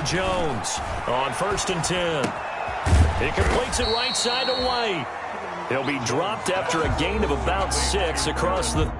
Jones on 1st and 10. He completes it right side to White. He'll be dropped after a gain of about 6 across the...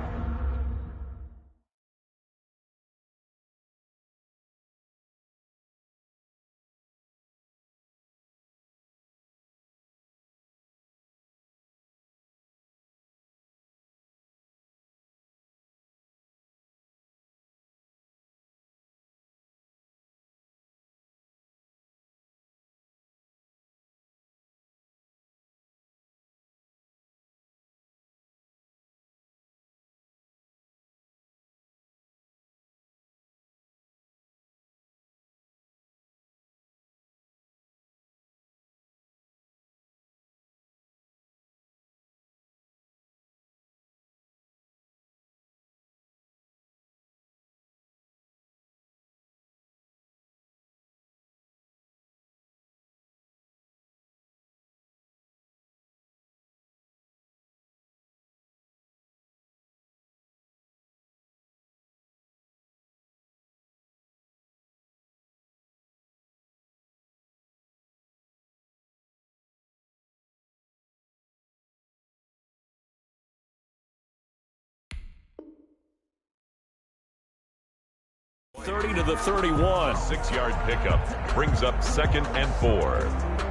...30 to the 31. 6-yard pickup brings up 2nd and 4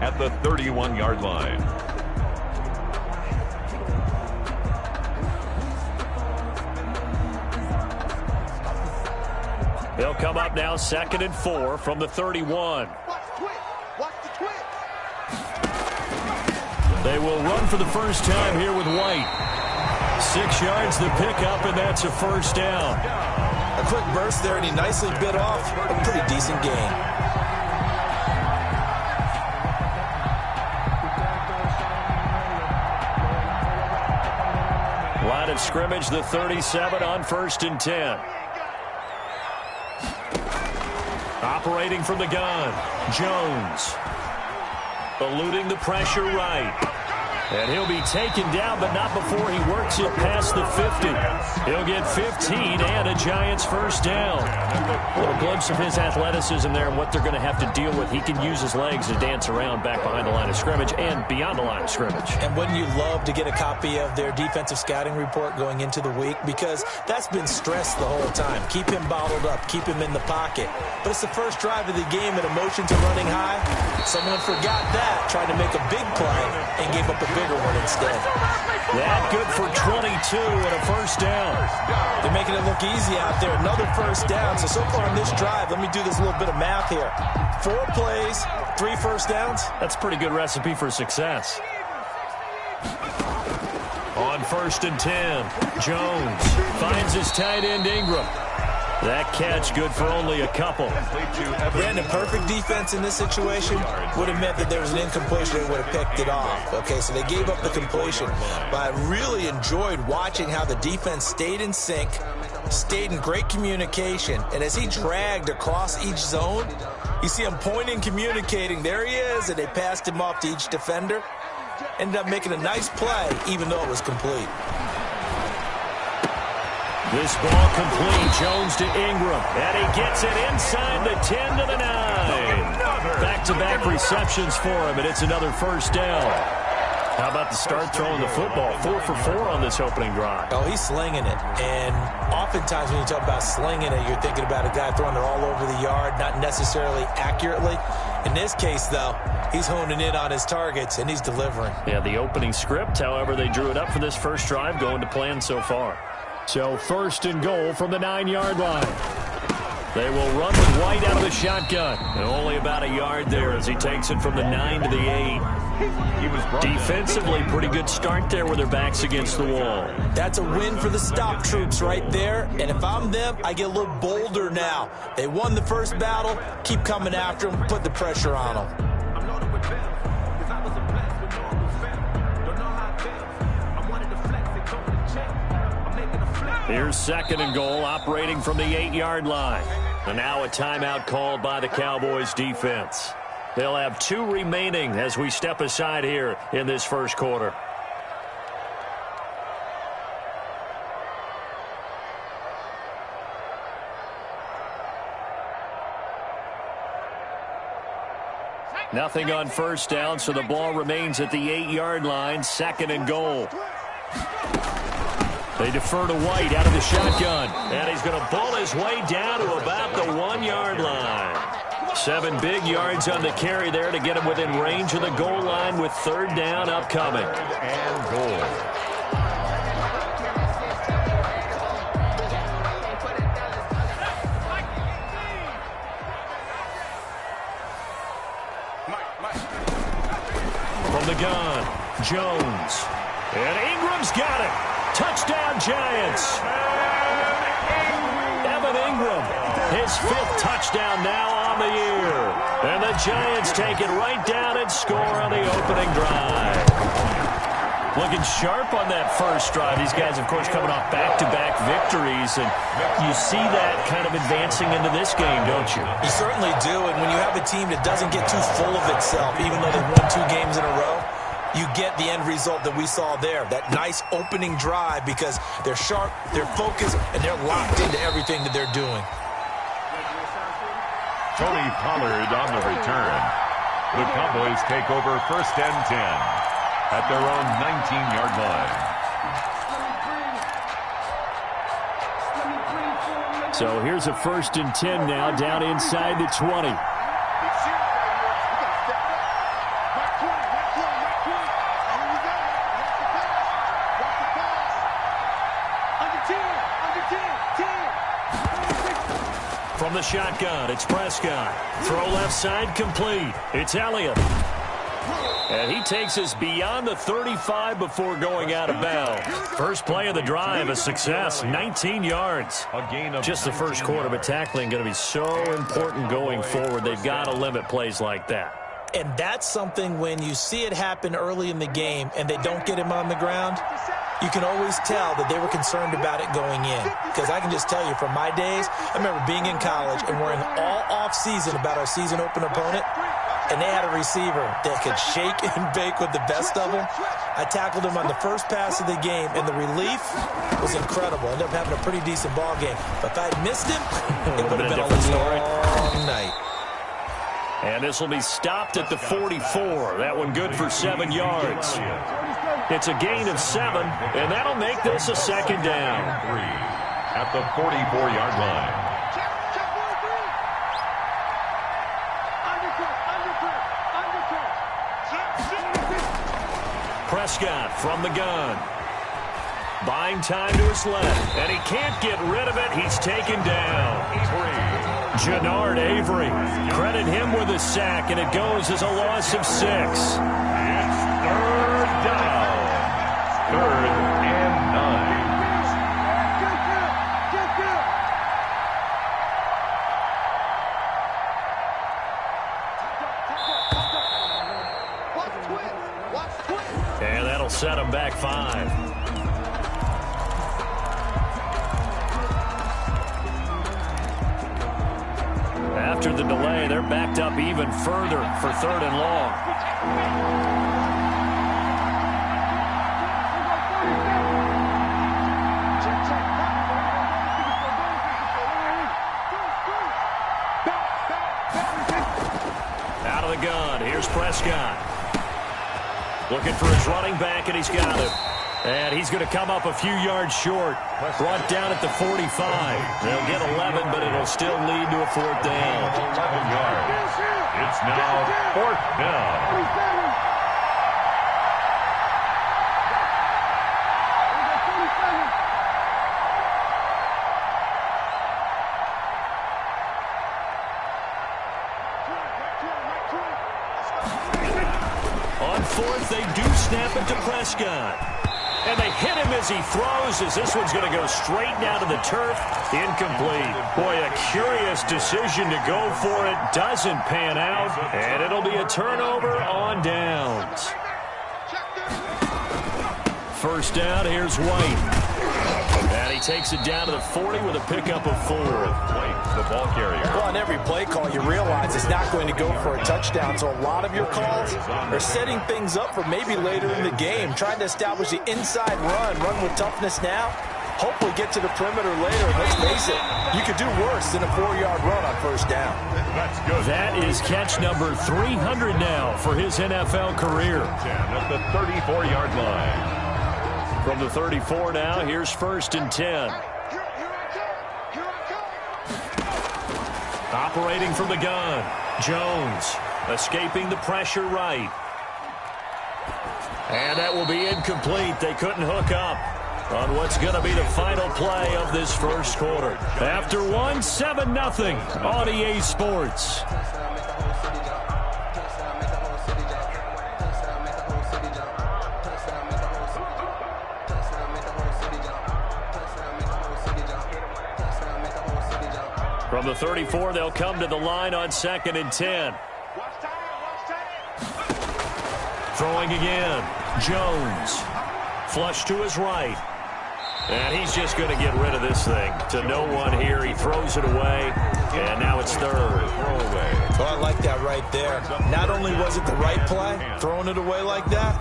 at the 31-yard line. He'll come up now 2nd and 4 from the 31. They will run for the first time here with White. 6 yards the pickup, and that's a first down. A quick burst there, and he nicely bit off a pretty decent gain. Line of scrimmage, the 37 on 1st and 10. Operating from the gun, Jones. Eluding the pressure right. And he'll be taken down, but not before he works it past the 50. He'll get 15 and a Giants first down. A little glimpse of his athleticism there and what they're going to have to deal with. He can use his legs to dance around back behind the line of scrimmage and beyond the line of scrimmage. And wouldn't you love to get a copy of their defensive scouting report going into the week? Because that's been stressed the whole time. Keep him bottled up. Keep him in the pocket. But it's the first drive of the game and emotions are running high. Someone forgot that, tried to make a big play, and gave up a bigger one instead. That good for 22 and a first down. They're making it look easy out there. Another first down. So far on this drive, let me do this little bit of math here. 4 plays, 3 first downs. That's a pretty good recipe for success. On 1st and 10, Jones finds his tight end Ingram. That catch good for only a couple. Brandon, perfect defense in this situation would have meant that there was an incompletion and would have picked it off. Okay, so they gave up the completion. But I really enjoyed watching how the defense stayed in sync, stayed in great communication, and as he dragged across each zone, you see him pointing, communicating. There he is, and they passed him off to each defender. Ended up making a nice play, even though it was complete. This ball complete. Jones to Ingram. And he gets it inside the 10 to the 9. Back-to-back receptions for him, and it's another first down. How about the start throwing the football? 4 for 4 on this opening drive. Oh, he's slinging it. And oftentimes when you talk about slinging it, you're thinking about a guy throwing it all over the yard, not necessarily accurately. In this case, though, he's honing in on his targets, and he's delivering. Yeah, the opening script, however, they drew it up for this first drive, going to plan so far. So 1st and goal from the 9-yard line. They will run with White out of the shotgun. And only about a yard there as he takes it from the 9 to the 8. Defensively, pretty good start there with their backs against the wall. That's a win for the stop troops right there. And if I'm them, I get a little bolder now. They won the first battle. Keep coming after them. Put the pressure on them. Here's 2nd and goal, operating from the 8-yard line. And now a timeout called by the Cowboys defense. They'll have 2 remaining as we step aside here in this first quarter. Nothing on first down, so the ball remains at the 8-yard line, 2nd and goal. They defer to White out of the shotgun, and he's going to pull his way down to about the 1-yard line. 7 big yards on the carry there to get him within range of the goal line with 3rd down upcoming. And goal. From the gun, Jones. And Ingram's got it. Touchdown, Giants. Evan Ingram, his 5th touchdown now on the year. And the Giants take it right down and score on the opening drive. Looking sharp on that first drive. These guys, of course, coming off back-to-back victories. And you see that kind of advancing into this game, don't you? You certainly do. And when you have a team that doesn't get too full of itself, even though they've won 2 games in a row, you get the end result that we saw there, that nice opening drive, because they're sharp, they're focused, and they're locked into everything that they're doing. Tony Pollard on the return. The Cowboys take over 1st and 10 at their own 19-yard line. So here's a 1st and 10 now, down inside the 20. From the shotgun, it's Prescott. Throw left side, complete. It's Elliott. And he takes us beyond the 35 before going out of bounds. First play of the drive, a success, 19 yards. A gain of just the first quarter, but tackling going to be so important going forward. They've got to limit plays like that. And that's something when you see it happen early in the game and they don't get him on the ground, you can always tell that they were concerned about it going in. Because I can just tell you from my days, I remember being in college and worrying all off-season about our season open opponent, and they had a receiver that could shake and bake with the best of them. I tackled him on the first pass of the game, and the relief was incredible. Ended up having a pretty decent ball game. But if I had missed him, it would have been a long night. And this will be stopped at the 44. That one good for 7 yards. It's a gain of 7, and that'll make this a 2nd down. 3 at the 44-yard line. Prescott from the gun. Buying time to his left, and he can't get rid of it. He's taken down. Jannard Avery. Credit him with a sack, and it goes as a loss of 6. It's 3rd down. 3rd and 9. And that'll set him back 5. After the delay, they're backed up even further for 3rd and long. Out of the gun, here's Prescott. Looking for his running back, and he's got it. And he's going to come up a few yards short. Brought down at the 45. They'll get 11, but it'll still lead to a 4th down. 11 yards. It's now 4th down. On 4th, they do snap it to Prescott. And they hit him as he throws, as this one's going to go straight down to the turf. Incomplete. Boy, a curious decision to go for it. Doesn't pan out. And it'll be a turnover on downs. First down, here's White. And he takes it down to the 40 with a pickup of 4. White, the ball carrier. Well, on every play call, you realize it's not going to go for a touchdown. So a lot of your calls are setting things up for maybe later in the game, trying to establish the inside run with toughness now. hopefully get to the perimeter later. And let's face it, you could do worse than a 4-yard run on first down. That's good. That is catch number 300 now for his NFL career. 10 at the 34-yard line. From the 34 now, here's 1st and 10. Operating from the gun, Jones escaping the pressure right. And that will be incomplete. They couldn't hook up on what's going to be the final play of this first quarter. After one, 7-0 on EA Sports. From the 34, they'll come to the line on 2nd and 10. Throwing again. Jones. Flush to his right. And he's just going to get rid of this thing. To no one here. He throws it away. And now it's 3rd. Well, I like that right there. Not only was it the right play, throwing it away like that,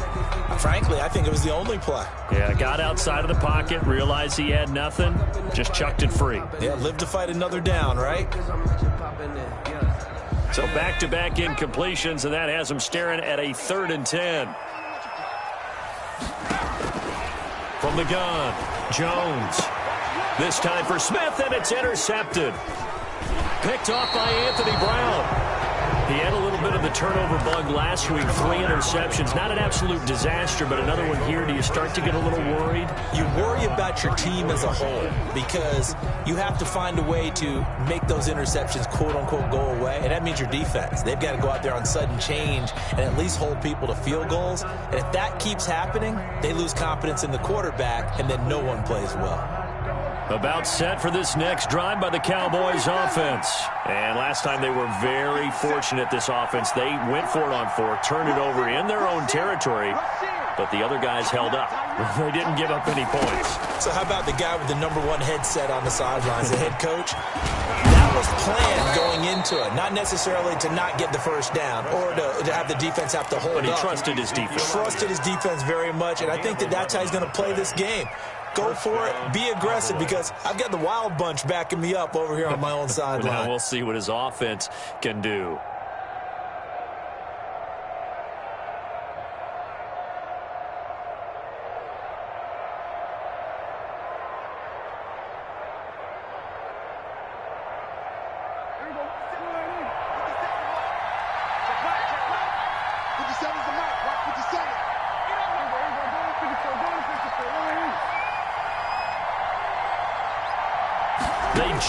frankly, I think it was the only play. Yeah, got outside of the pocket, realized he had nothing, just chucked it free. Yeah, live to fight another down, right? So back-to-back incompletions, and that has him staring at a 3rd and 10. From the gun, Jones. This time for Smith, and it's intercepted. Picked off by Anthony Brown. He had a little bit of the turnover bug last week, 3 interceptions. Not an absolute disaster, but another one here. Do you start to get a little worried? You worry about your team as a whole because you have to find a way to make those interceptions, quote-unquote, go away, and that means your defense. They've got to go out there on sudden change and at least hold people to field goals. And if that keeps happening, they lose confidence in the quarterback, and then no one plays well. About set for this next drive by the Cowboys offense. And last time they were very fortunate, this offense. They went for it on 4, turned it over in their own territory, but the other guys held up. They didn't give up any points. So how about the guy with the #1 headset on the sidelines, the head coach? That was planned going into it, not necessarily to not get the first down or to have the defense have to hold up. But he trusted his defense. Trusted his defense very much, and I think that's how he's going to play this game. Go for it. Be aggressive because I've got the wild bunch backing me up over here on my own sideline. Now we'll see what his offense can do.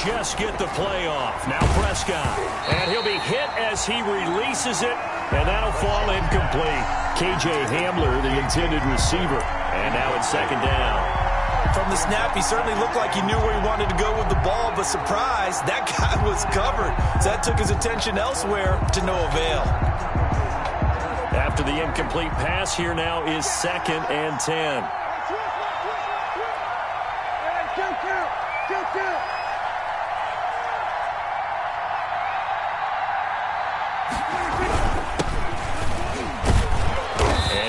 Just get the play off. Now Prescott. And he'll be hit as he releases it. And that'll fall incomplete. KJ Hamler, the intended receiver. And now it's 2nd down. From the snap, he certainly looked like he knew where he wanted to go with the ball. But surprise, that guy was covered. So that took his attention elsewhere to no avail. After the incomplete pass, here now is 2nd and 10.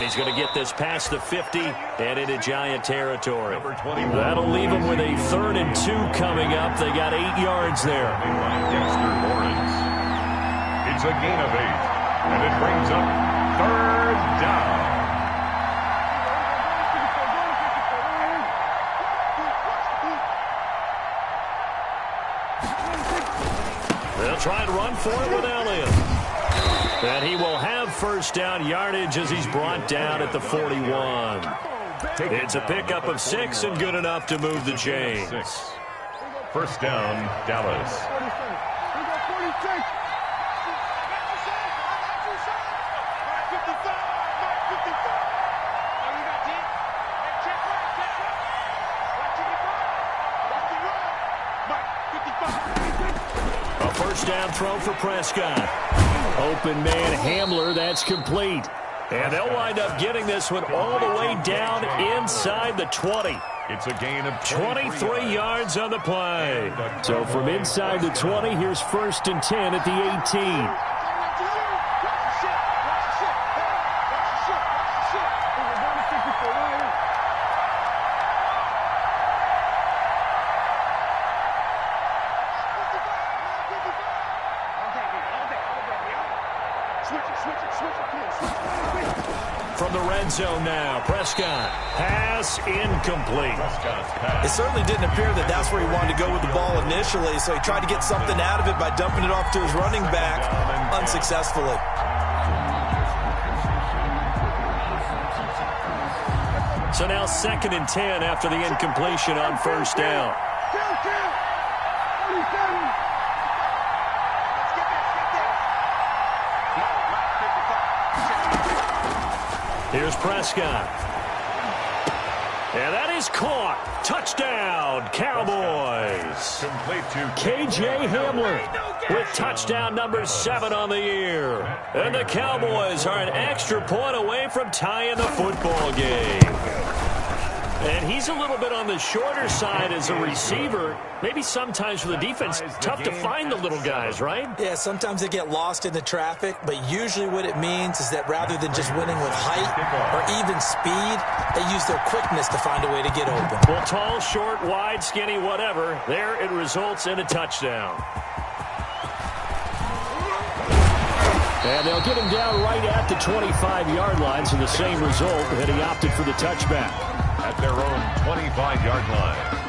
He's going to get this past the 50 and into Giant territory. That'll leave him with a 3rd and 2 coming up. They got 8 yards there. It's a gain of 8, and it brings up 3rd down. They'll try and run for it with Elliott. And he will have 1st down yardage as he's brought down at the 41. It's a pickup of 6 and good enough to move the chains. 1st down, Dallas. A 1st down throw for Prescott. Open man Hamler, that's complete. And they'll wind up getting this one all the way down inside the 20. It's a gain of 23 yards on the play. So from inside the 20, here's 1st and 10 at the 18. from the red zone now. Prescott, pass incomplete. It certainly didn't appear that that's where he wanted to go with the ball initially, so he tried to get something out of it by dumping it off to his running back unsuccessfully. So now 2nd and 10 after the incompletion on first down. Here's Prescott. And that is caught. Touchdown, Cowboys. KJ Hamler with touchdown number 7 on the year. And the Cowboys are an extra point away from tying the football game. And he's a little bit on the shorter side as a receiver. Maybe sometimes for the defense, tough to find the little guys, right? Yeah, sometimes they get lost in the traffic, but usually what it means is that rather than just winning with height or even speed, they use their quickness to find a way to get open. Well, tall, short, wide, skinny, whatever, there it results in a touchdown. And they'll get him down right at the 25-yard line, so the same result that he opted for the touchback. At their own 25-yard line.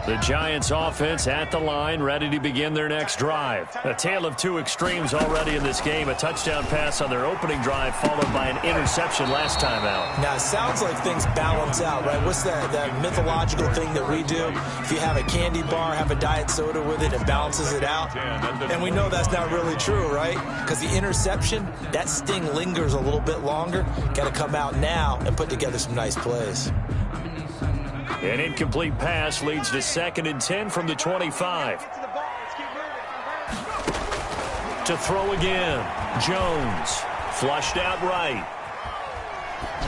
The Giants offense at the line, ready to begin their next drive. A tale of two extremes already in this game. A touchdown pass on their opening drive, followed by an interception last time out. Now, it sounds like things balance out, right? What's that mythological thing that we do? If you have a candy bar, have a diet soda with it, it balances it out. And we know that's not really true, right? Because the interception, that sting lingers a little bit longer. Got to come out now and put together some nice plays. An incomplete pass leads to 2nd and 10 from the 25. To throw again. Jones. Flushed out right.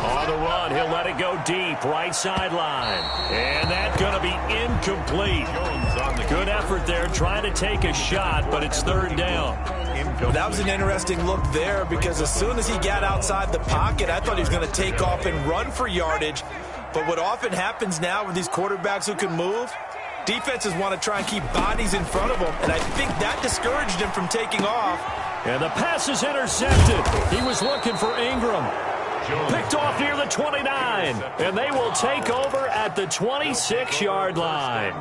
On the run, he'll let it go deep. Right sideline. And that's going to be incomplete. Good effort there, trying to take a shot, but it's 3rd down. That was an interesting look there because as soon as he got outside the pocket, I thought he was going to take off and run for yardage. But what often happens now with these quarterbacks who can move, defenses want to try and keep bodies in front of them, and I think that discouraged him from taking off. And the pass is intercepted. He was looking for Ingram. Picked off near the 29, and they will take over at the 26-yard line.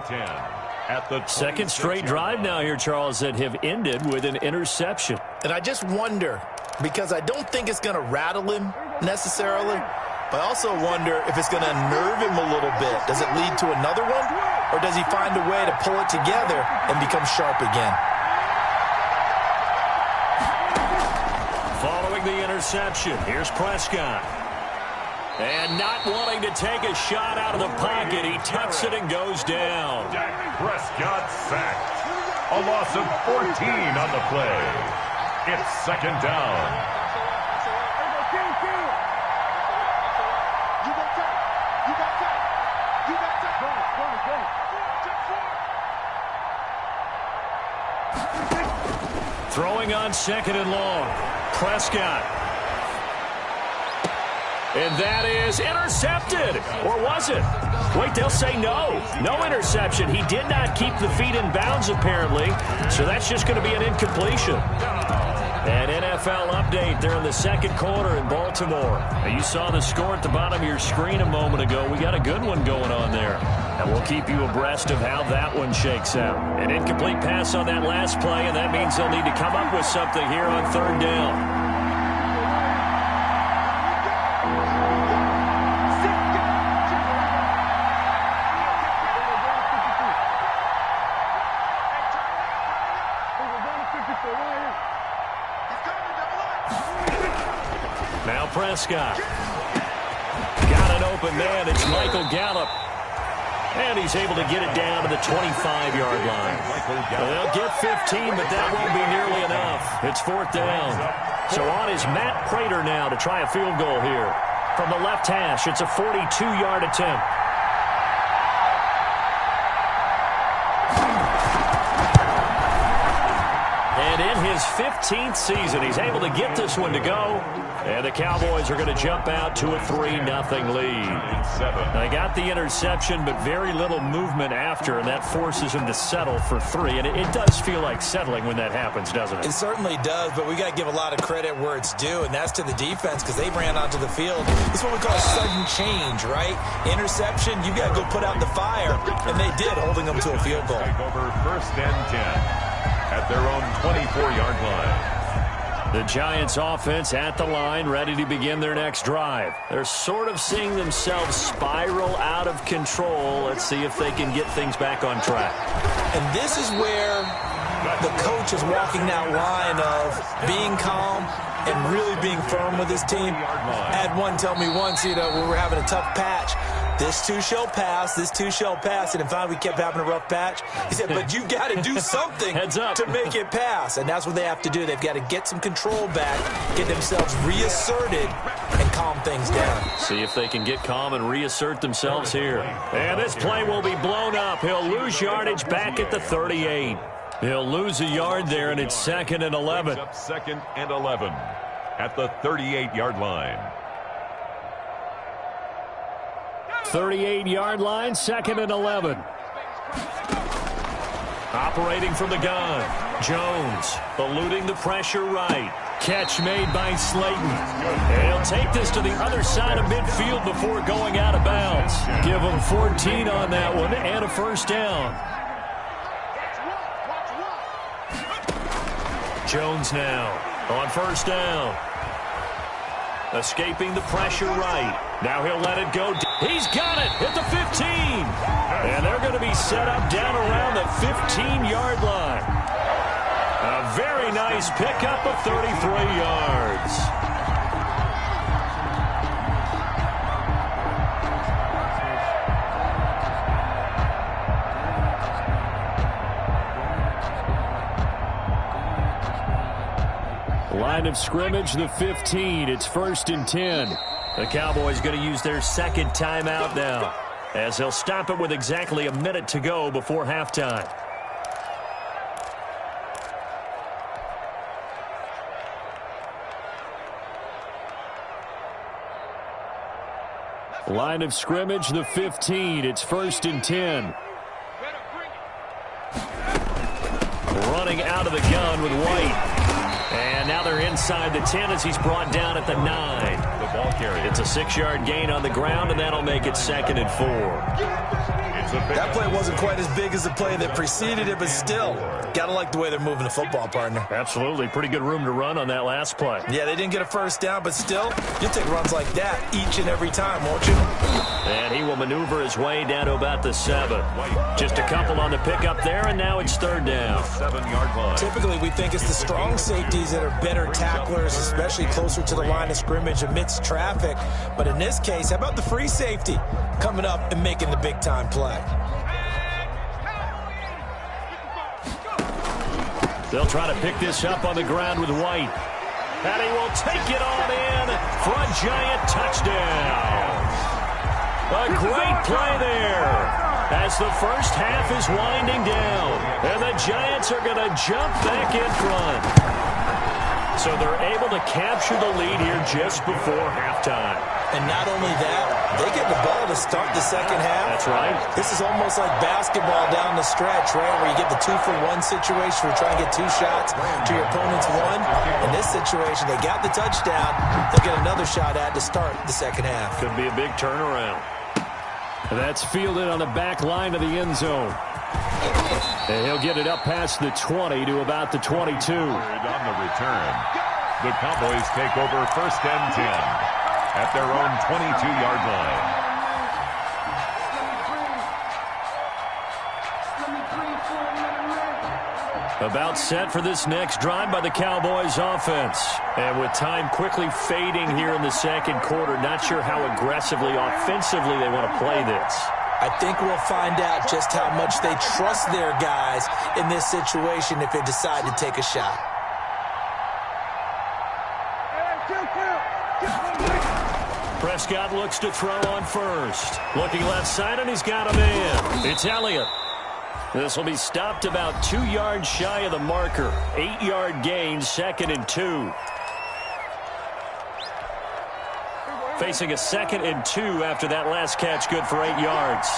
Second straight drive now here, Charles, that have ended with an interception. And I just wonder, because I don't think it's going to rattle him necessarily, but I also wonder if it's going to unnerve him a little bit. Does it lead to another one? Or does he find a way to pull it together and become sharp again? Following the interception, here's Prescott. And not wanting to take a shot out of the pocket, he tucks it and goes down. Prescott sacked. A loss of 14 on the play. It's 2nd down. Throwing on 2nd and long. Prescott. And that is intercepted. Or was it? Wait, they'll say no. No interception. He did not keep the feet in bounds, apparently. So that's just going to be an incompletion. An NFL update there in the 2nd quarter in Baltimore. Now, you saw the score at the bottom of your screen a moment ago. We got a good one going on there. And we'll keep you abreast of how that one shakes out. An incomplete pass on that last play, and that means they'll need to come up with something here on 3rd down. Now Prescott. Got an open man. It's Michael Gallup. And he's able to get it down to the 25-yard line. They'll get 15, but that won't be nearly enough. It's 4th down. So on is Matt Prater now to try a field goal here. From the left hash, it's a 42-yard attempt. And in his 15th season. He's able to get this one to go. And the Cowboys are going to jump out to a 3-0 lead. They got the interception, but very little movement after, and that forces him to settle for 3. And it does feel like settling when that happens, doesn't it? It certainly does, but we got to give a lot of credit where it's due, and that's to the defense because they ran onto the field. It's what we call a sudden change, right? Interception, you got to go put out the fire, and they did, holding them to a field goal. Take over 1st and 10 at their own 24-yard line. The Giants offense at the line, ready to begin their next drive. They're sort of seeing themselves spiral out of control. Let's see if they can get things back on track. And this is where the coach is walking that line of being calm and really being firm with his team. I had one tell me once, when we were having a tough patch, this too shall pass, this too shall pass. And finally, we kept having a rough patch. He said, but you got to do something to make it pass. And that's what they have to do. They've got to get some control back, get themselves reasserted, and calm things down. See if they can get calm and reassert themselves here. And this play will be blown up. He'll lose yardage back at the 38. He'll lose a yard there, and it's 2nd and 11. 2nd and 11 at the 38-yard line. 38-yard line, 2nd and 11. Operating from the gun, Jones eluding the pressure right. Catch made by Slayton. And he'll take this to the other side of midfield before going out of bounds. Give him 14 on that one and a 1st down. Jones now on 1st down. Escaping the pressure right. Now he'll let it go. He's got it at the 15. And they're going to be set up down around the 15-yard line. A very nice pickup of 33 yards. Line of scrimmage, the 15. It's 1st and 10. The Cowboys going to use their 2nd timeout now, as they'll stop it with exactly a minute to go before halftime. Line of scrimmage, the 15. It's 1st and 10. Running out of the gun with White. And now they're inside the 10 as he's brought down at the 9. The ball carrier. It's a 6-yard gain on the ground, and that'll make it 2nd and 4. That play wasn't quite as big as the play that preceded it, but still, got to like the way they're moving the football, partner. Absolutely. Pretty good room to run on that last play. Yeah, they didn't get a 1st down, but still, you'll take runs like that each and every time, won't you? And he will maneuver his way down to about the 7. Just a couple on the pickup there, and now it's 3rd down. 7-yard line. Typically, we think it's the strong safeties that are better tacklers, especially closer to the line of scrimmage amidst traffic. But in this case, how about the free safety coming up and making the big-time play? They'll try to pick this up on the ground with White. And he will take it on in for a Giant touchdown. A great play there as the first half is winding down. And the Giants are going to jump back in front. So they're able to capture the lead here just before halftime. And not only that, they get the ball to start the 2nd half. That's right. This is almost like basketball down the stretch, right, where you get the 2-for-1 situation where you're trying to get 2 shots to your opponent's 1. In this situation, they got the touchdown. They'll get another shot at to start the 2nd half. Could be a big turnaround. That's fielded on the back line of the end zone. And he'll get it up past the 20 to about the 22. On the return, the Cowboys take over 1st and 10 at their own 22-yard line. About set for this next drive by the Cowboys offense. And with time quickly fading here in the 2nd quarter, not sure how aggressively, offensively they want to play this. I think we'll find out just how much they trust their guys in this situation if they decide to take a shot. Prescott looks to throw on 1st. Looking left side, and he's got a man. It's Elliott. This will be stopped about 2 yards shy of the marker. 8-yard gain, 2nd and 2. Facing a 2nd and 2 after that last catch, good for 8 yards.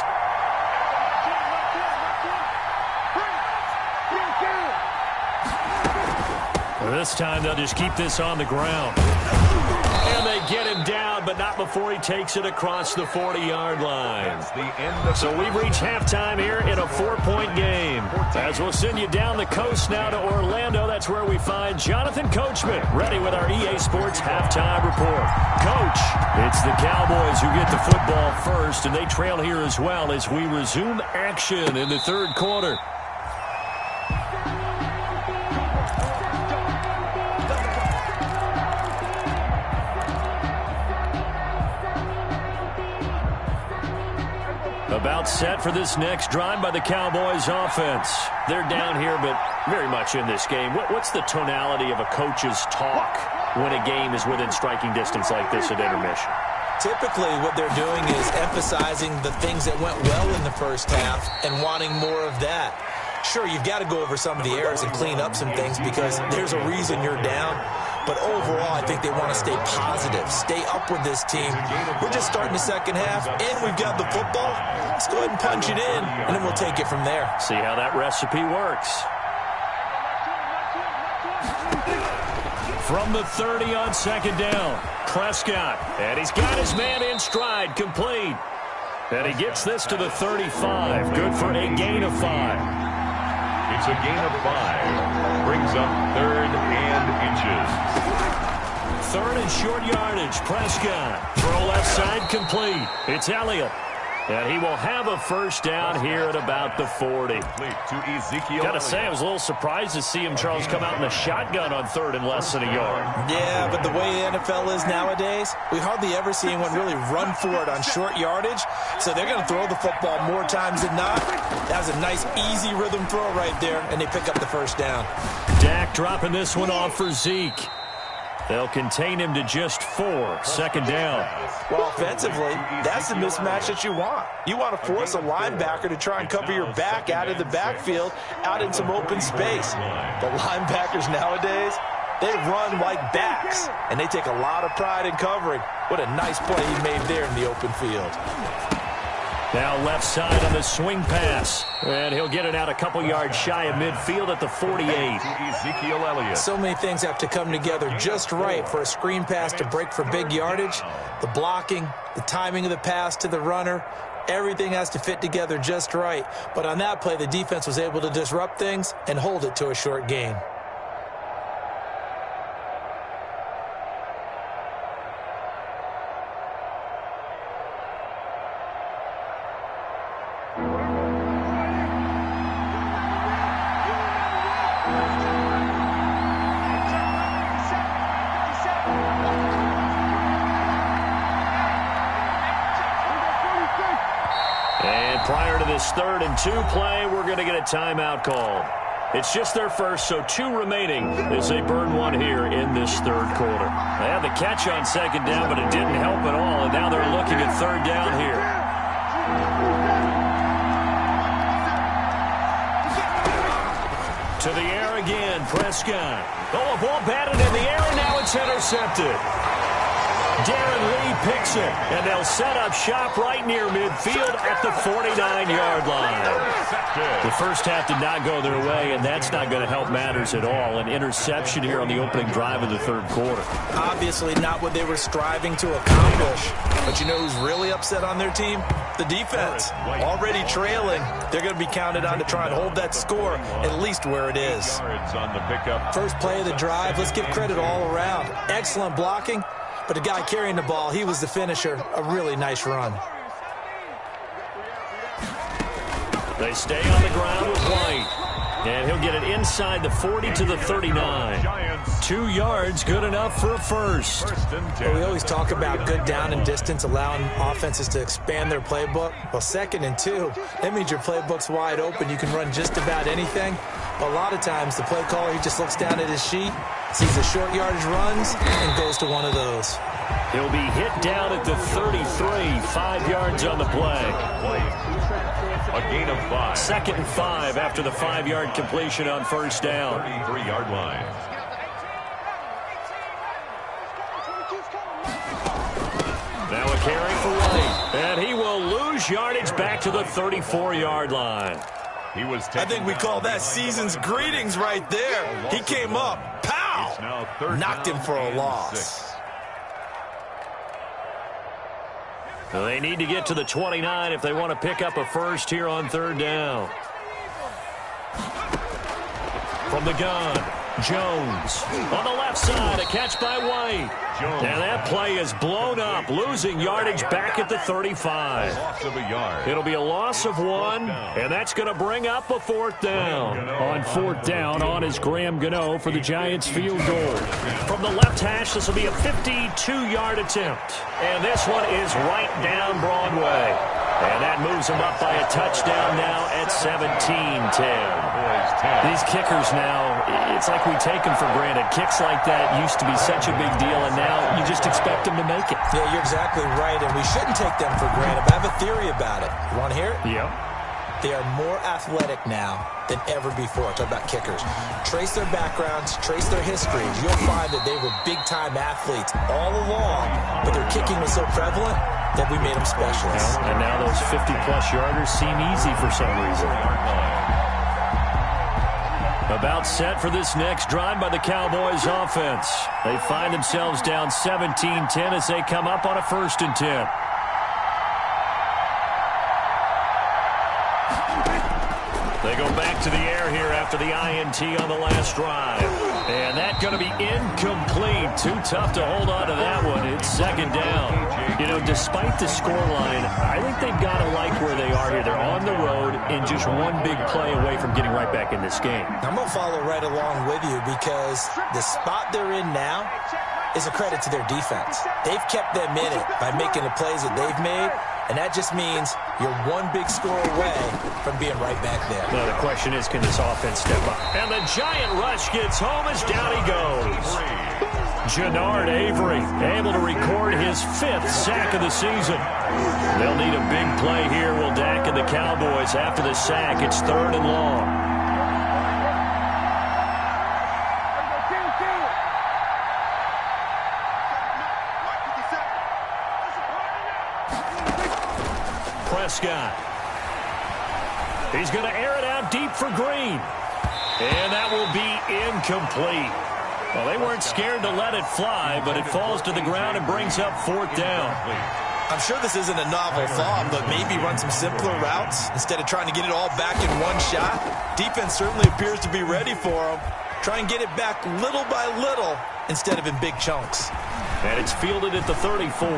This time they'll just keep this on the ground. And they get him down, but not before he takes it across the 40-yard line. So we've reached halftime here in a 4-point game. As we'll send you down the coast now to Orlando, that's where we find Jonathan Coachman, ready with our EA Sports halftime report. Coach, it's the Cowboys who get the football first, and they trail here as well as we resume action in the third quarter. About set for this next drive by the Cowboys offense. They're down here, but very much in this game. What's the tonality of a coach's talk when a game is within striking distance like this at intermission? Typically, what they're doing is emphasizing the things that went well in the first half and wanting more of that. Sure, you've got to go over some of the errors and clean up some things because there's a reason you're down. But overall, I think they want to stay positive, stay up with this team. We're just starting the second half, and we've got the football. Let's go ahead and punch it in, and then we'll take it from there. See how that recipe works. From the 30 on 2nd down, Prescott. And he's got his man in stride, complete. And he gets this to the 35. Good for a gain of 5. It's a gain of 5. Brings up 3rd and inches. 3rd and short yardage. Prescott. Throw left side complete. It's Elliott. And he will have a first down here at about the 40. To Ezekiel. Gotta say, I was a little surprised to see him, Charles, come out in the shotgun on 3rd and less than a yard. Yeah, but the way the NFL is nowadays, we hardly ever see anyone really run for it on short yardage. So they're going to throw the football more times than not. That was a nice, easy rhythm throw right there, and they pick up the first down. Dak dropping this one off for Zeke. They'll contain him to just 4. 2nd down. Well, offensively, that's the mismatch that you want. You want to force a linebacker to try and cover your back out of the backfield, out in some open space. The linebackers nowadays, they run like backs, and they take a lot of pride in covering. What a nice play he made there in the open field. Now left side on the swing pass. And he'll get it out a couple yards shy of midfield at the 48. Ezekiel Elliott. So many things have to come together just right for a screen pass to break for big yardage. The blocking, the timing of the pass to the runner, everything has to fit together just right. But on that play, the defense was able to disrupt things and hold it to a short gain. Prior to this 3rd and 2 play, we're going to get a timeout call. It's just their first, so 2 remaining as they burn one here in this third quarter. They had the catch on 2nd down, but it didn't help at all, and now they're looking at 3rd down here. To the air again, Prescott. Oh, a ball batted in the air, and now it's intercepted. Darren Lee picks it, and they'll set up shop right near midfield at the 49-yard line. The first half did not go their way, and that's not going to help matters at all. An interception here on the opening drive of the third quarter. Obviously not what they were striving to accomplish. But you know who's really upset on their team? The defense. Already trailing. They're going to be counted on to try and hold that score at least where it is. First play of the drive, let's give credit all around. Excellent blocking. But the guy carrying the ball, he was the finisher. A really nice run. They stay on the ground with White. And he'll get it inside the 40 to the 39. 2 yards, good enough for a first. Well, we always talk about good down and distance, allowing offenses to expand their playbook. Well, 2nd and 2, that means your playbook's wide open. You can run just about anything. But a lot of times, the play caller, he just looks down at his sheet, sees the short yardage runs, and goes to one of those. He'll be hit down at the 33, 5 yards on the play. A gain of 5. 2nd and 5 after the 5-yard completion on first down. 33-yard line. Now a carry for White. And he will lose yardage back to the 34-yard line. I think we call that season's greetings right there. He came up. Pow! Knocked him for a loss. They need to get to the 29 if they want to pick up a first here on 3rd down. From the gun, Jones. On the left side, a catch by White. And that play is blown up, losing yardage back at the 35. Loss of a yard. It'll be a loss of 1, and that's going to bring up a 4th down. On 4th down, on is Graham Gano for the Giants field goal. From the left hash, this will be a 52-yard attempt. And this one is right down Broadway. And that moves them up by a touchdown now at 17-10. These kickers now, it's like we take them for granted. Kicks like that used to be such a big deal, and now you just expect them to make it. Yeah, you're exactly right, and we shouldn't take them for granted. But I have a theory about it. You want to hear it? Yep. They are more athletic now than ever before. Talk about kickers. Trace their backgrounds, trace their histories. You'll find that they were big-time athletes all along, but their kicking was so prevalent that we made them specialists. And now those 50-plus yarders seem easy for some reason. About set for this next drive by the Cowboys offense. They find themselves down 17-10 as they come up on a 1st and 10. They go back to the air here after the INT on the last drive. And that's going to be incomplete. Too tough to hold on to that one. It's 2nd down. You know, despite the scoreline, I think they've got to like where they are here. They're on the road and just one big play away from getting right back in this game. I'm going to follow right along with you because the spot they're in now is a credit to their defense. They've kept them in it by making the plays that they've made, and that just means you're one big score away from being right back there. Now the question is, can this offense step up? And the giant rush gets home as down he goes. Jannard Avery able to record his 5th sack of the season. They'll need a big play here, will Dak and the Cowboys. After the sack, it's 3rd and long. Prescott. He's going to air it out deep for Green. And that will be incomplete. Well, they weren't scared to let it fly, but it falls to the ground and brings up 4th down. I'm sure this isn't a novel thought, but maybe run some simpler routes instead of trying to get it all back in one shot. Defense certainly appears to be ready for them. Try and get it back little by little instead of in big chunks. And it's fielded at the 34.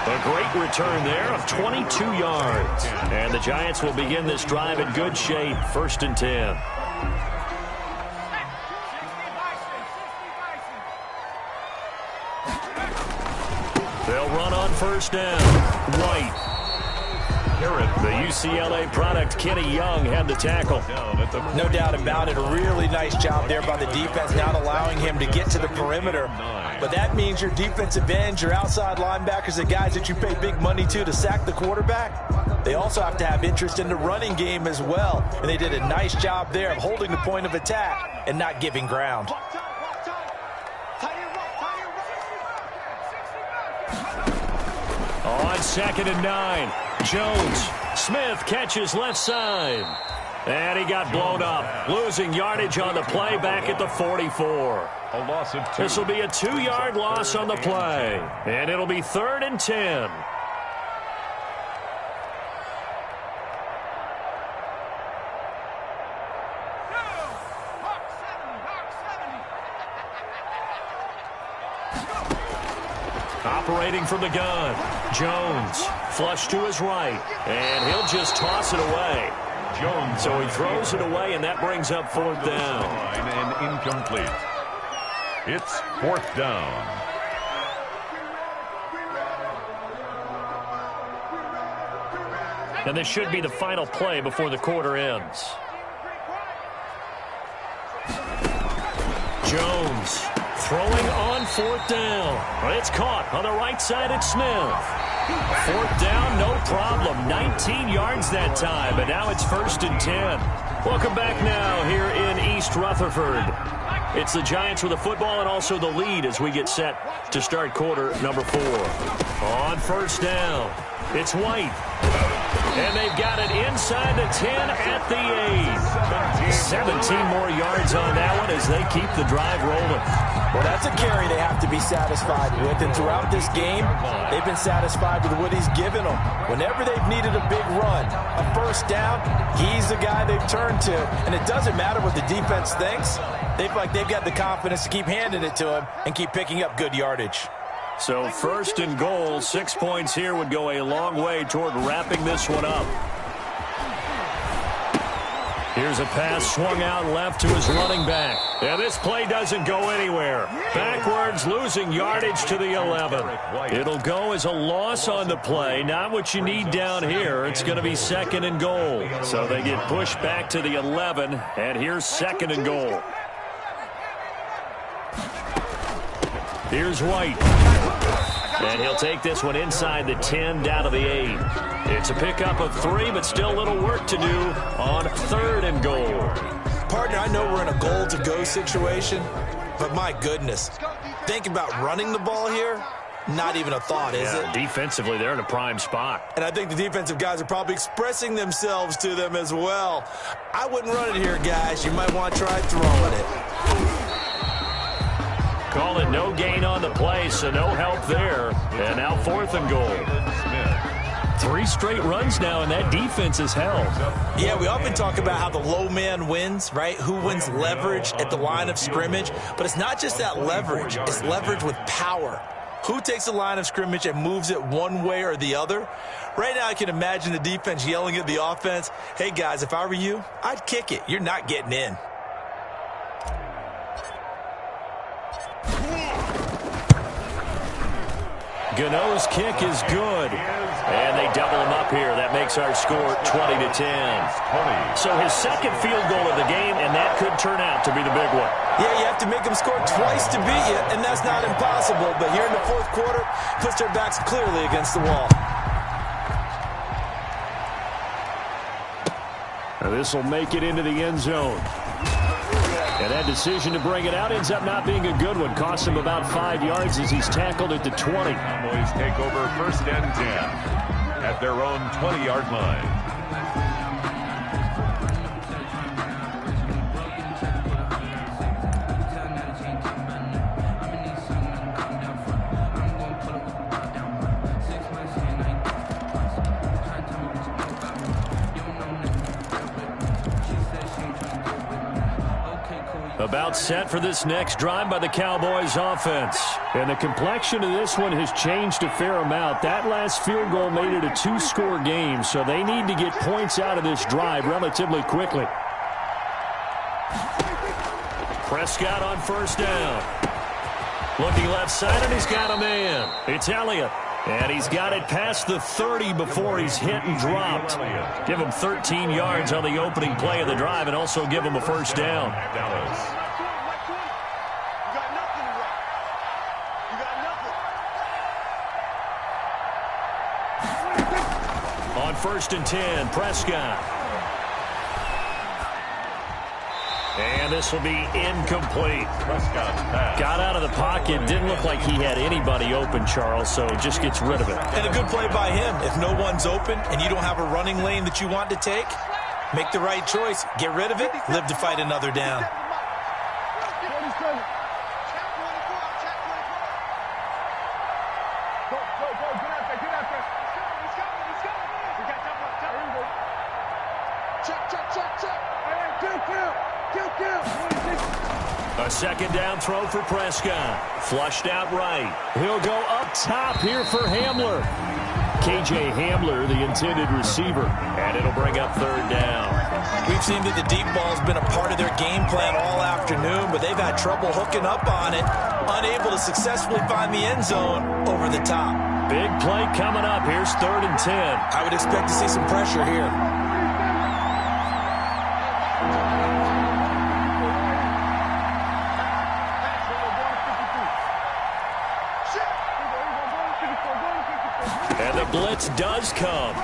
A great return there of 22 yards. And the Giants will begin this drive in good shape. 1st and 10. They'll run on 1st down. White. The UCLA product, Kenny Young, had the tackle. No doubt about it. A really nice job there by the defense, not allowing him to get to the perimeter. But that means your defensive ends, your outside linebackers, the guys that you pay big money to sack the quarterback, they also have to have interest in the running game as well. And they did a nice job there of holding the point of attack and not giving ground. On 2nd and 9, Jones. Smith catches left side. And he got blown up, losing yardage on the play back at the 44. A loss of 2. This will be a 2-yard loss on the play. And it'll be 3rd and 10. Operating from the gun, Jones, flush to his right, and he'll just toss it away. Jones. So he throws it away, and that brings up 4th down. And incomplete. It's 4th down. And this should be the final play before the quarter ends. Jones Throwing on 4th down. It's caught on the right side at Smith. 4th down, no problem. 19 yards that time, but now it's 1st and 10. Welcome back now here in East Rutherford. It's the Giants with the football and also the lead as we get set to start quarter number 4. On 1st down, it's White. And they've got it inside the 10 at the 8. 17 more yards on that one as they keep the drive rolling. Well, that's a carry they have to be satisfied with. And throughout this game, they've been satisfied with what he's given them. Whenever they've needed a big run, a 1st down, he's the guy they've turned to. And it doesn't matter what the defense thinks. They feel like they've got the confidence to keep handing it to him and keep picking up good yardage. So 1st and goal, 6 points here would go a long way toward wrapping this one up. Here's a pass swung out left to his running back. And this play doesn't go anywhere. Backwards, losing yardage to the 11. It'll go as a loss on the play. Not what you need down here. It's going to be 2nd and goal. So they get pushed back to the 11. And here's 2nd and goal. Here's White. And he'll take this one inside the 10 down to the 8. It's a pickup of 3, but still a little work to do on 3rd and goal. Partner, I know we're in a goal-to-go situation, but my goodness, think about running the ball here. Not even a thought, is it? Defensively, they're in a prime spot. And I think the defensive guys are probably expressing themselves to them as well. I wouldn't run it here, guys. You might want to try throwing it. Call it no gain on the play, so no help there. And now 4th and goal. 3 straight runs now, and that defense is held. Yeah, we often talk about how the low man wins, right? Who wins leverage at the line of scrimmage. But it's not just that leverage. It's leverage with power. Who takes the line of scrimmage and moves it one way or the other? Right now, I can imagine the defense yelling at the offense, hey, guys, if I were you, I'd kick it. You're not getting in. Gano's kick is good. And they double him up here. That makes our score 20-10. So his 2nd field goal of the game, and that could turn out to be the big one. Yeah, you have to make them score twice to beat you, and that's not impossible. But here in the 4th quarter, puts their backs clearly against the wall. And this will make it into the end zone. And that decision to bring it out ends up not being a good one. Costs him about 5 yards as he's tackled at the 20. Cowboys take over 1st and 10 at their own 20-yard line. About set for this next drive by the Cowboys offense. And the complexion of this one has changed a fair amount. That last field goal made it a 2-score game, so they need to get points out of this drive relatively quickly. Prescott on 1st down. Looking left side, and he's got a man. It's Elliott. And he's got it past the 30 before he's hit and dropped. Give him 13 yards on the opening play of the drive and also give him a 1st down. On 1st and 10, Prescott. And this will be incomplete. Prescott's pass. Got out of the pocket. Didn't look like he had anybody open, Charles, so just gets rid of it. And a good play by him. If no one's open and you don't have a running lane that you want to take, make the right choice. Get rid of it. Live to fight another down. A 2nd down throw for Prescott. Flushed out right. He'll go up top here for Hamler. KJ Hamler, the intended receiver. And it'll bring up 3rd down. We've seen that the deep ball's been a part of their game plan all afternoon, but they've had trouble hooking up on it. Unable to successfully find the end zone over the top. Big play coming up. Here's 3rd and 10. I would expect to see some pressure here. blitz does come.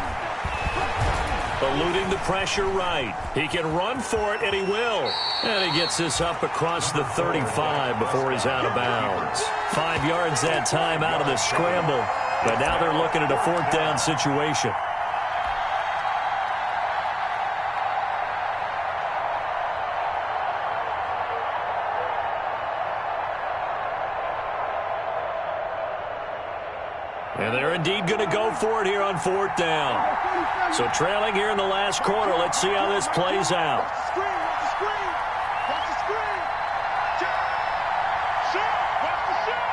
Eluding the pressure right. He can run for it, and he will. And he gets this up across the 35 before he's out of bounds. 5 yards that time out of the scramble. But now they're looking at a 4th down situation. And they're indeed going to go for it here on 4th down. So trailing here in the last quarter. Let's see how this plays out. Watch the screen. Watch the screen. Shot. Watch the shot.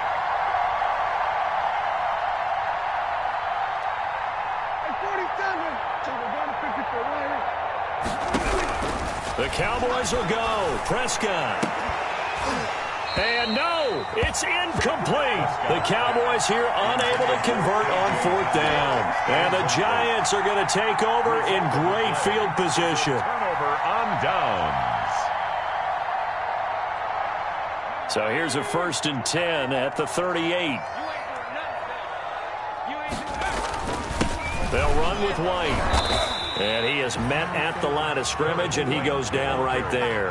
Hey, 47. The Cowboys will go. Prescott. And no, it's incomplete. The Cowboys here unable to convert on 4th down. And the Giants are going to take over in great field position. Turnover on downs. So here's a 1st and 10 at the 38. They'll run with White. And he is met at the line of scrimmage, and he goes down right there.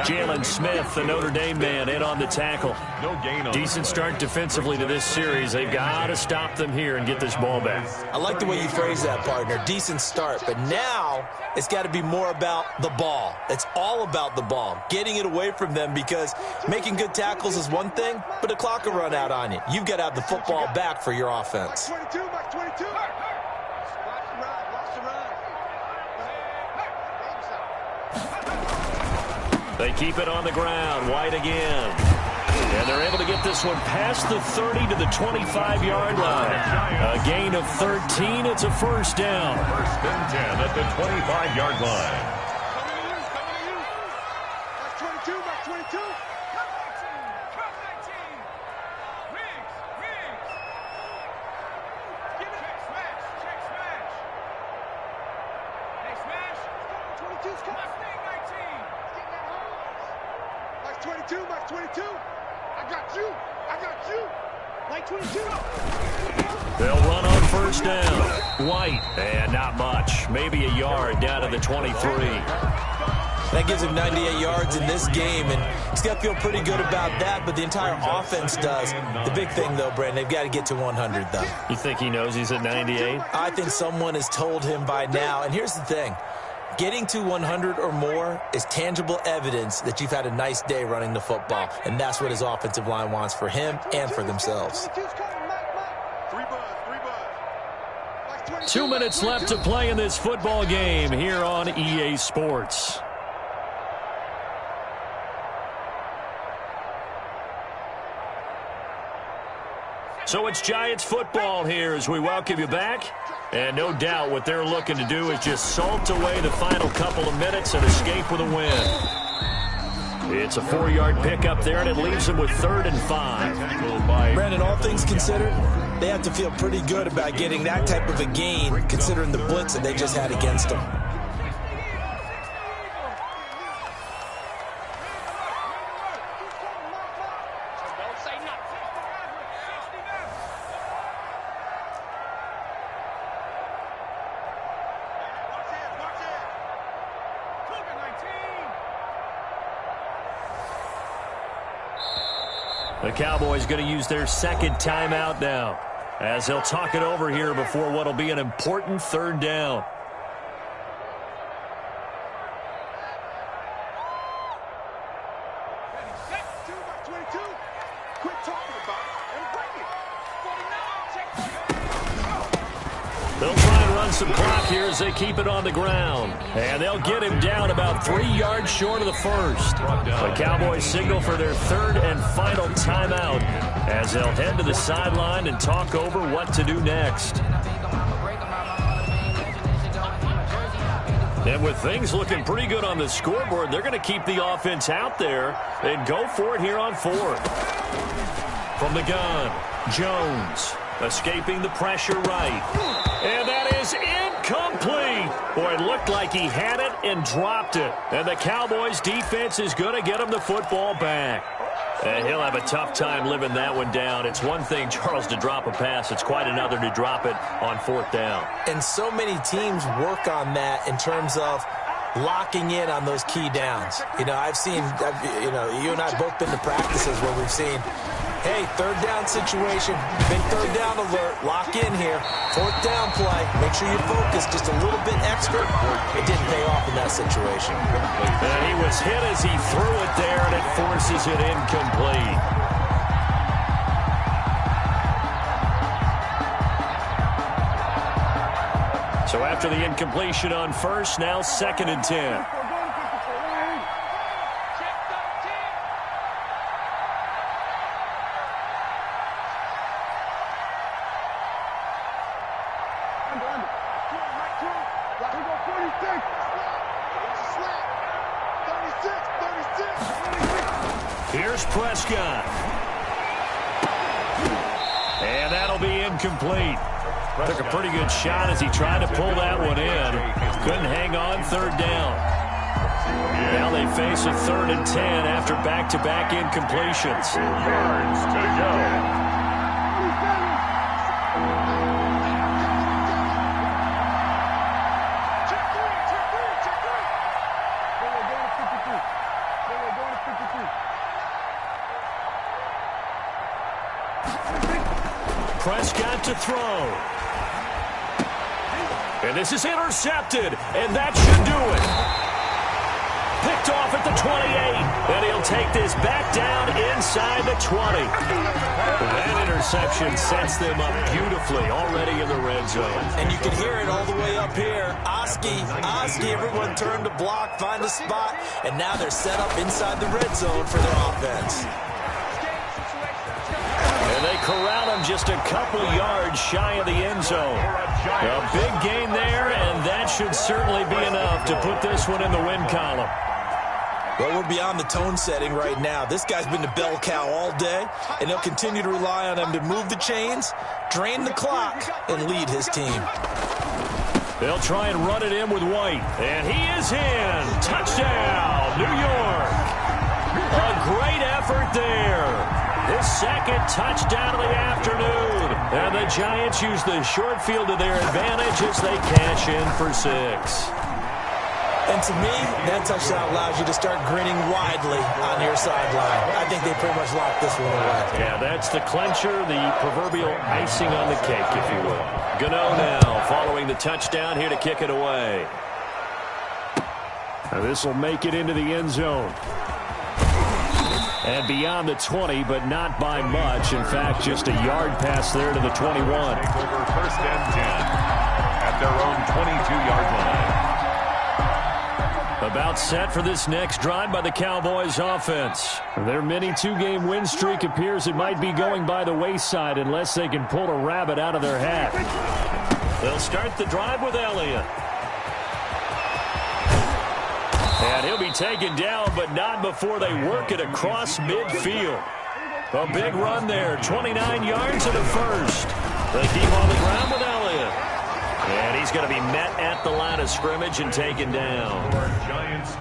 Jalen Smith, the Notre Dame man, in on the tackle. No gain on Decent start defensively to this series. They've got to stop them here and get this ball back. I like the way you phrase that, partner. Decent start. But now it's got to be more about the ball. It's all about the ball. Getting it away from them, because making good tackles is one thing, but the clock will run out on you. You've got to have the football back for your offense. 22, back 22. They keep it on the ground. White again. And they're able to get this one past the 30 to the 25-yard line. A gain of 13. It's a 1st down. 1st and 10 at the 25-yard line. Back 22, back 22. Back 22, back 22. I got you. I got you. Like 22. They'll run on 1st down. White, and not much. Maybe a yard down to the 23. That gives him 98 yards in this game, and he's got to feel pretty good about that, but the entire offense does. The big thing, though, Brandon, they've got to get to 100, though. You think he knows he's at 98? I think someone has told him by now, and here's the thing. Getting to 100 or more is tangible evidence that you've had a nice day running the football, and that's what his offensive line wants for him and for themselves. 2 minutes left to play in this football game here on EA Sports. So it's Giants football here as we welcome you back. And no doubt what they're looking to do is just salt away the final couple of minutes and escape with a win. It's a 4-yard pickup there, and it leaves them with 3rd and 5. Brandon, all things considered, they have to feel pretty good about getting that type of a gain, considering the blitz that they just had against them. The Cowboys going to use their 2nd timeout now, as they'll talk it over here before what will be an important 3rd down. They'll try and run some clock here as they keep it on the ground. And they'll get him down about 3 yards short of the 1st. The Cowboys signal for their 3rd and final timeout as they'll head to the sideline and talk over what to do next. And with things looking pretty good on the scoreboard, they're going to keep the offense out there and go for it here on 4th. From the gun, Jones escaping the pressure right. And that is incomplete. Boy, it looked like he had it and dropped it. And the Cowboys defense is going to get him the football back. And he'll have a tough time living that one down. It's one thing, Charles, to drop a pass. It's quite another to drop it on 4th down. And so many teams work on that in terms of locking in on those key downs. You know, you and I have both been to practices where we've seen, hey, 3rd down situation, big 3rd down alert, lock in here, 4th down play, make sure you focus just a little bit extra. It didn't pay off in that situation. And he was hit as he threw it there, and it forces it incomplete. So after the incompletion on 1st, now 2nd and 10. Here's Prescott. And that'll be incomplete. Took a pretty good shot as he tried to pull that one in. Couldn't hang on 3rd down. Now they face a 3rd and 10 after back-to-back incompletions. 2 yards to go. Prescott to throw. And this is intercepted, and that should do it. Picked off at the 28, and he'll take this back down inside the 20. That interception sets them up beautifully already in the red zone. And you can hear it all the way up here. Oski, everyone turned to block, find a spot, and now they're set up inside the red zone for their offense. And they corral him just a couple yards shy of the end zone. A big gain there, and that should certainly be enough to put this one in the win column. Well, we're beyond the tone setting right now. This guy's been the bell cow all day, and he'll continue to rely on him to move the chains, drain the clock, and lead his team. They'll try and run it in with White, and he is in. Touchdown, New York. A great effort there. His 2nd touchdown of the afternoon. And the Giants use the short field to their advantage as they cash in for 6. And to me, that touchdown allows you to start grinning widely on your sideline. I think they pretty much locked this one away. Yeah, that's the clincher, the proverbial icing on the cake, if you will. Gano now following the touchdown here to kick it away. Now this will make it into the end zone. And beyond the 20, but not by much. In fact, just a yard pass there to the 21. Take over 1st and 10 at their own 22-yard line. About set for this next drive by the Cowboys offense. Their mini 2-game win streak appears it might be going by the wayside unless they can pull a rabbit out of their hat. They'll start the drive with Elliott. And he'll be taken down, but not before they work it across midfield. A big run there, 29 yards and a 1st. They keep on the ground with Elliott. And he's going to be met at the line of scrimmage and taken down. Giants.